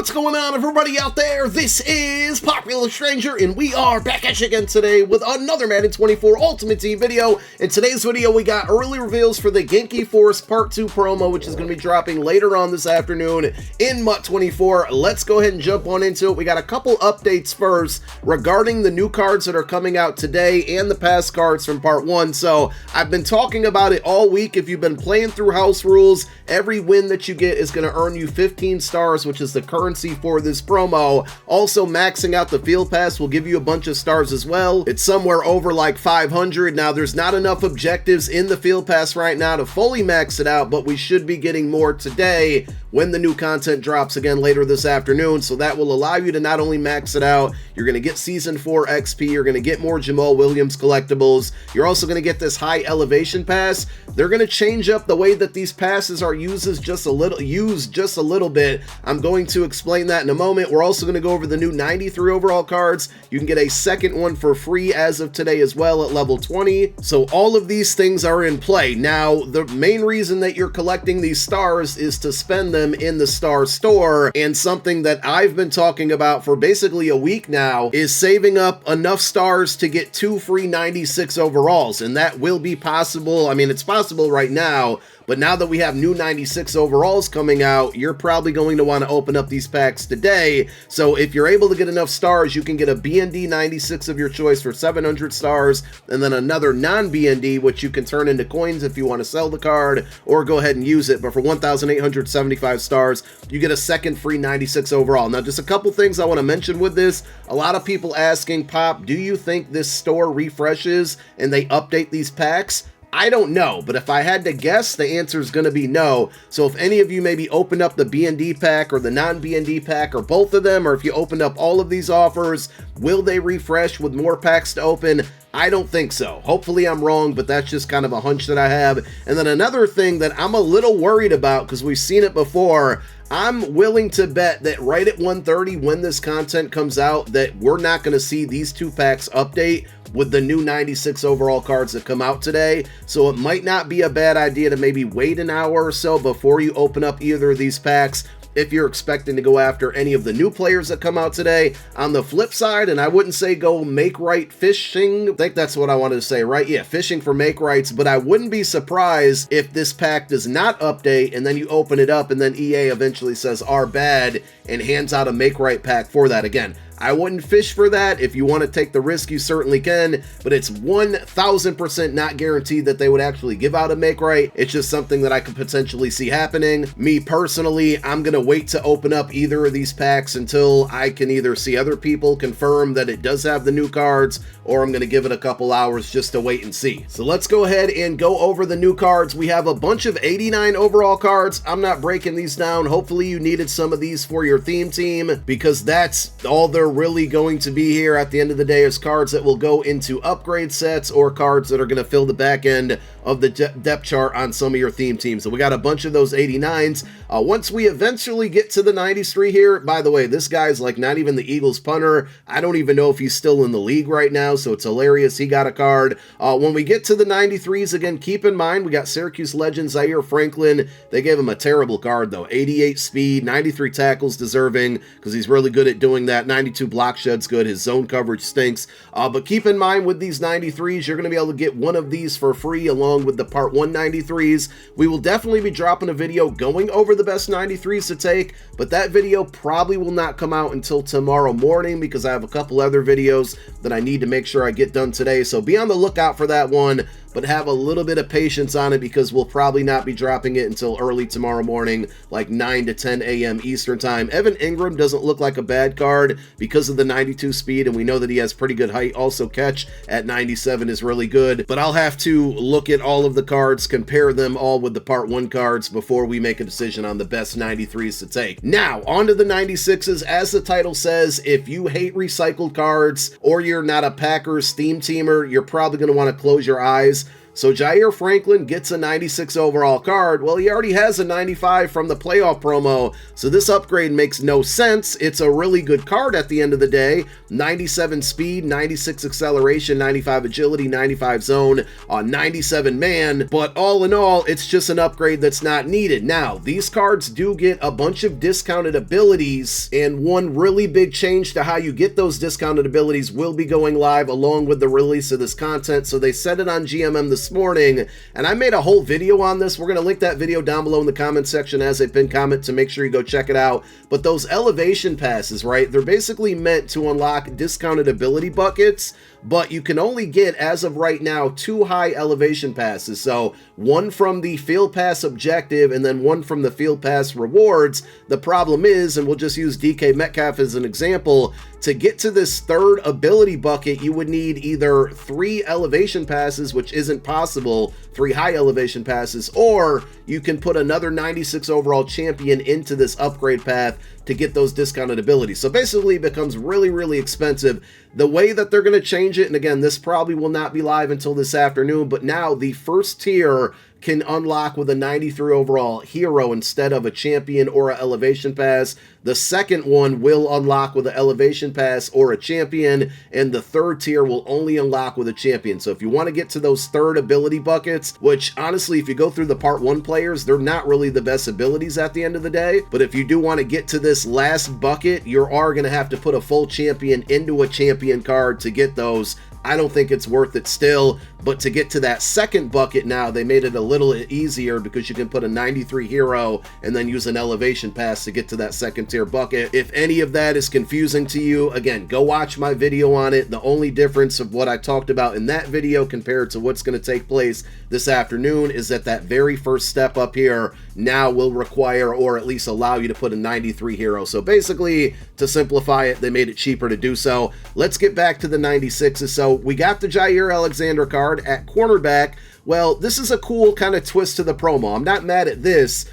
What's going on, everybody out there? This is Popular Stranger, and we are back at you again today with another Madden 24 Ultimate Team video. In today's video, we got early reveals for the GENKI Force Part 2 promo, which is going to be dropping later on this afternoon in MUT 24. Let's go ahead and jump on into it. We got a couple updates first regarding the new cards that are coming out today and the past cards from Part 1. So I've been talking about it all week. If you've been playing through house rules, every win that you get is going to earn you 15 stars, which is the currency for this promo. Also, maxing out the field pass will give you a bunch of stars as well. It's somewhere over like 500. Now, there's not enough objectives in the field pass right now to fully max it out, but we should be getting more today when the new content drops again later this afternoon. So that will allow you to not only max it out, you're going to get Season 4 XP, you're going to get more Jamal Williams collectibles, you're also going to get this high elevation pass. They're going to change up the way that these passes are used just a little bit. I'm going to explain that in a moment. We're also going to go over the new 93 overall cards. You can get a second one for free as of today as well at level 20. So all of these things are in play. Now, the main reason that you're collecting these stars is to spend them in the star store, and something that I've been talking about for basically a week now is saving up enough stars to get 2 free 96 overalls, and that will be possible. I mean, it's possible right now, but now that we have new 96 overalls coming out, you're probably going to want to open up these packs today. So if you're able to get enough stars, you can get a BND 96 of your choice for 700 stars, and then another non-BND, which you can turn into coins if you want to sell the card or go ahead and use it. But for 1,875 stars, you get a second free 96 overall. Now, just a couple things I want to mention with this. A lot of people asking, Pop, do you think this store refreshes and they update these packs? I don't know, but if I had to guess, the answer is going to be no. So if any of you maybe opened up the BND pack or the non-BND pack or both of them, or if you opened up all of these offers, will they refresh with more packs to open? I don't think so. Hopefully I'm wrong, but that's just kind of a hunch that I have. And then another thing that I'm a little worried about, because we've seen it before, I'm willing to bet that right at 1:30 when this content comes out, that we're not going to see these two packs update with the new 96 overall cards that come out today. So it might not be a bad idea to maybe wait an hour or so before you open up either of these packs if you're expecting to go after any of the new players that come out today. On the flip side, and I wouldn't say go make right fishing, I think that's what I wanted to say, right? Yeah, fishing for make rights, but I wouldn't be surprised if this pack does not update and then you open it up and then EA eventually says "are bad" and hands out a make right pack for that. Again, I wouldn't fish for that. If you want to take the risk, you certainly can, but it's 1,000% not guaranteed that they would actually give out a make right. It's just something that I could potentially see happening. Me personally, I'm going to wait to open up either of these packs until I can either see other people confirm that it does have the new cards, or I'm going to give it a couple hours just to wait and see. So let's go ahead and go over the new cards. We have a bunch of 89 overall cards. I'm not breaking these down. Hopefully you needed some of these for your theme team, because that's all they're really going to be here at the end of the day, is cards that will go into upgrade sets or cards that are going to fill the back end of the depth chart on some of your theme teams. So we got a bunch of those 89s. Once we eventually get to the 93 here, by the way, this guy's like not even the Eagles punter. I don't even know if he's still in the league right now, so it's hilarious. He got a card. When we get to the 93s, again, keep in mind, we got Syracuse legend Zaire Franklin. They gave him a terrible card, though. 88 speed, 93 tackles, deserving, because he's really good at doing that. 92 block shed's good. His zone coverage stinks. But keep in mind, with these 93s, you're going to be able to get one of these for free along with the Part 1 93s. We will definitely be dropping a video going over the best 93s to take, but that video probably will not come out until tomorrow morning, because I have a couple other videos that I need to make sure I get done today. So be on the lookout for that one, but have a little bit of patience on it, because we'll probably not be dropping it until early tomorrow morning, like 9 to 10 a.m. Eastern time. Evan Ingram doesn't look like a bad card because of the 92 speed, and we know that he has pretty good height. Also, catch at 97 is really good, but I'll have to look at all of the cards, compare them all with the Part 1 cards before we make a decision on the best 93s to take. Now, on to the 96s. As the title says, if you hate recycled cards or you're not a Packers theme teamer, you're probably going to want to close your eyes. So Jair Franklin gets a 96 overall card. Well, he already has a 95 from the playoff promo, so this upgrade makes no sense. It's a really good card at the end of the day. 97 speed, 96 acceleration, 95 agility, 95 zone, 97 man, but all in all, it's just an upgrade that's not needed. Now, these cards do get a bunch of discounted abilities, and one really big change to how you get those discounted abilities will be going live along with the release of this content. So they said it on GMM this morning, and I made a whole video on this. We're going to link that video down below in the comment section as a pinned comment to make sure you go check it out. But those elevation passes, right, they're basically meant to unlock discounted ability buckets, but you can only get, as of right now, 2 high elevation passes. So one from the Field Pass objective and then one from the Field Pass rewards. The problem is, and we'll just use DK Metcalf as an example, to get to this third ability bucket, you would need either 3 elevation passes, which isn't possible, 3 high elevation passes, or you can put another 96 overall champion into this upgrade path to get those discounted abilities. So basically it becomes really, really expensive. The way that they're going to change it, and again, this probably will not be live until this afternoon, but now the first tier can unlock with a 93 overall hero instead of a champion or an elevation pass. The second one will unlock with an elevation pass or a champion, and the third tier will only unlock with a champion. So if you want to get to those third ability buckets, which honestly, if you go through the part 1 players, they're not really the best abilities at the end of the day, but if you do want to get to this last bucket, you are going to have to put a full champion into a champion card to get those. I don't think it's worth it still, but to get to that second bucket now, they made it a little easier because you can put a 93 hero and then use an elevation pass to get to that second tier bucket. If any of that is confusing to you, again, go watch my video on it. The only difference of what I talked about in that video compared to what's going to take place this afternoon is that that very first step up here now will require, or at least allow you to put a 93 hero. So basically, to simplify it, they made it cheaper to do so. Let's get back to the 96s. So we got the Jair Alexander card at cornerback. Well, this is a cool kind of twist to the promo. I'm not mad at this.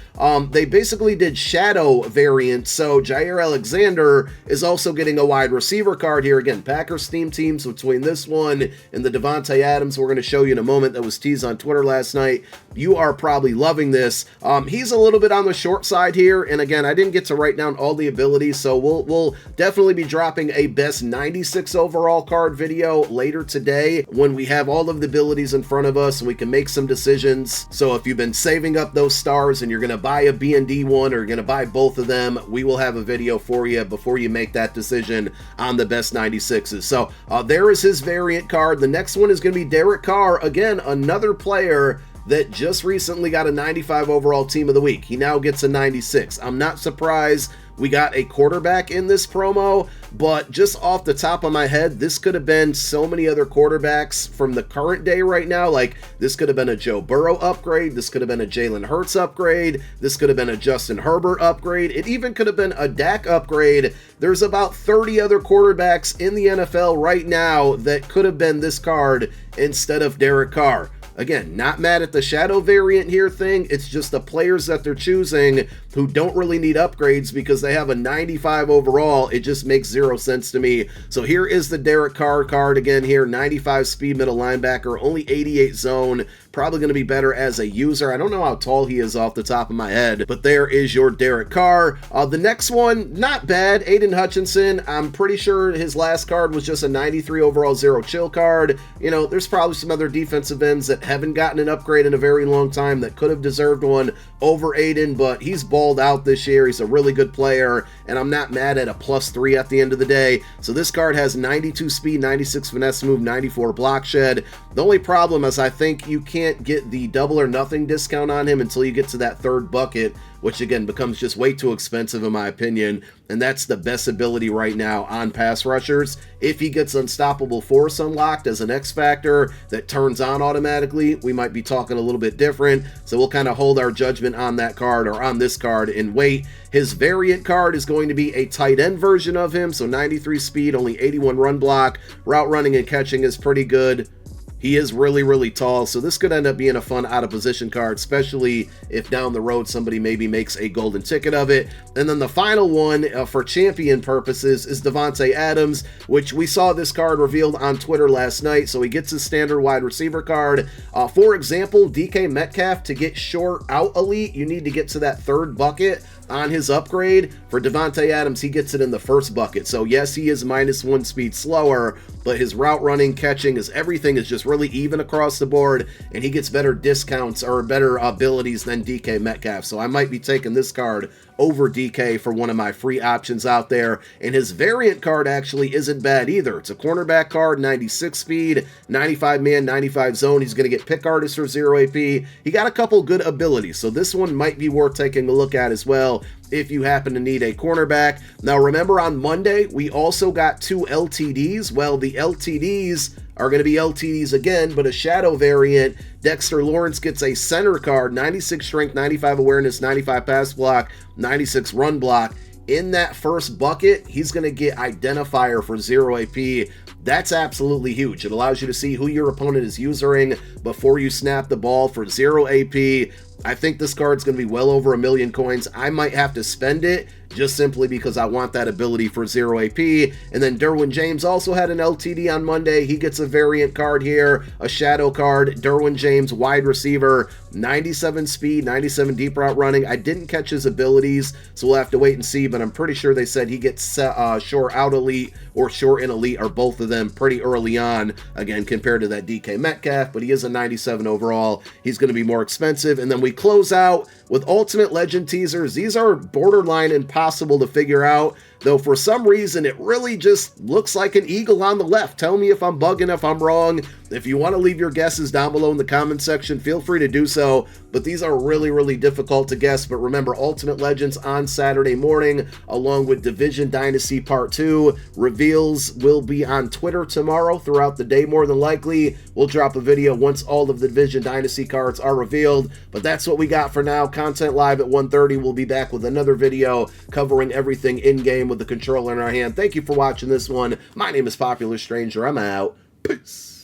They basically did shadow variants, so Jair Alexander is also getting a wide receiver card here. Again, Packers theme teams between this one and the Devontae Adams we're going to show you in a moment that was teased on Twitter last night. You are probably loving this. He's a little bit on the short side here, and again, I didn't get to write down all the abilities, so we'll definitely be dropping a best 96 overall card video later today when we have all of the abilities in front of us and we can make some decisions. So if you've been saving up those stars and you're going to buy a B&D one or you're going to buy both of them, we will have a video for you before you make that decision on the best 96s. So there is his variant card. The next one is going to be Derek Carr. Again, another player that just recently got a 95 overall team of the week. He now gets a 96. I'm not surprised we got a quarterback in this promo, but just off the top of my head, this could have been so many other quarterbacks from the current day right now. Like, this could have been a Joe Burrow upgrade. This could have been a Jalen Hurts upgrade. This could have been a Justin Herbert upgrade. It even could have been a Dak upgrade. There's about 30 other quarterbacks in the NFL right now that could have been this card instead of Derek Carr. Again, not mad at the shadow variant here thing. It's just the players that they're choosing who don't really need upgrades because they have a 95 overall. It just makes zero sense to me. So here is the Derek Carr card again here. 95 speed middle linebacker, only 88 zone. Probably going to be better as a user. I don't know how tall he is off the top of my head, but there is your Derek Carr. The next one, not bad. Aiden Hutchinson. I'm pretty sure his last card was just a 93 overall zero chill card. You know, there's probably some other defensive ends that haven't gotten an upgrade in a very long time that could have deserved one over Aiden, but he's balled out this year. He's a really good player, and I'm not mad at a +3 at the end of the day. So this card has 92 speed, 96 finesse move, 94 block shed. The only problem is I think you can't get the double or nothing discount on him until you get to that third bucket, which again becomes just way too expensive in my opinion, and that's the best ability right now on pass rushers. If he gets Unstoppable Force unlocked as an X factor that turns on automatically, we might be talking a little bit different, so we'll kind of hold our judgment on that card or on this card and wait. His variant card is going to be a tight end version of him, so 93 speed, only 81 run block, route running and catching is pretty good. He is really, really tall, so this could end up being a fun out-of-position card, especially if down the road somebody maybe makes a golden ticket of it. And then the final one for champion purposes is Davante Adams, which we saw this card revealed on Twitter last night, so he gets his standard wide receiver card. For example, DK Metcalf, to get short out elite, you need to get to that third bucket on his upgrade. For Davante Adams, he gets it in the first bucket. So yes, he is -1 speed slower, but his route running, catching, everything is just really even across the board, and he gets better discounts or better abilities than DK Metcalf. So I might be taking this card over DK for one of my free options out there. And his variant card actually isn't bad either. It's a cornerback card, 96 speed, 95 man, 95 zone. He's going to get pick artist for 0 AP. He got a couple good abilities, so this one might be worth taking a look at as well if you happen to need a cornerback. Now remember, on Monday we also got 2 LTDs. Well, the LTDs are going to be LTDs again, but a shadow variant. Dexter Lawrence gets a center card, 96 strength, 95 awareness, 95 pass block, 96 run block. In that first bucket, he's going to get identifier for 0 AP. That's absolutely huge. It allows you to see who your opponent is using before you snap the ball for 0 AP. I think this card's going to be well over 1 million coins. I might have to spend it just simply because I want that ability for 0 AP. And then Derwin James also had an LTD on Monday. He gets a variant card here, a shadow card. Derwin James, wide receiver, 97 speed, 97 deep route running. I didn't catch his abilities, so we'll have to wait and see, but I'm pretty sure they said he gets short out elite or short in elite, or both of them, pretty early on, again, compared to that DK Metcalf, but he is a 97 overall. He's going to be more expensive. And then we close out with Ultimate Legend teasers. These are borderline impossible to figure out, though for some reason it really just looks like an eagle on the left. Tell me if I'm bugging, if I'm wrong. If you want to leave your guesses down below in the comment section, feel free to do so, but these are really, really difficult to guess. But remember, Ultimate Legends on Saturday morning, along with Division Dynasty Part 2. Reveals will be on Twitter tomorrow throughout the day, more than likely. We'll drop a video once all of the Division Dynasty cards are revealed, but that's what we got for now. Content live at 1:30. We'll be back with another video covering everything in-game with the controller in our hand. Thank you for watching this one. My name is Popular Stranger. I'm out. Peace.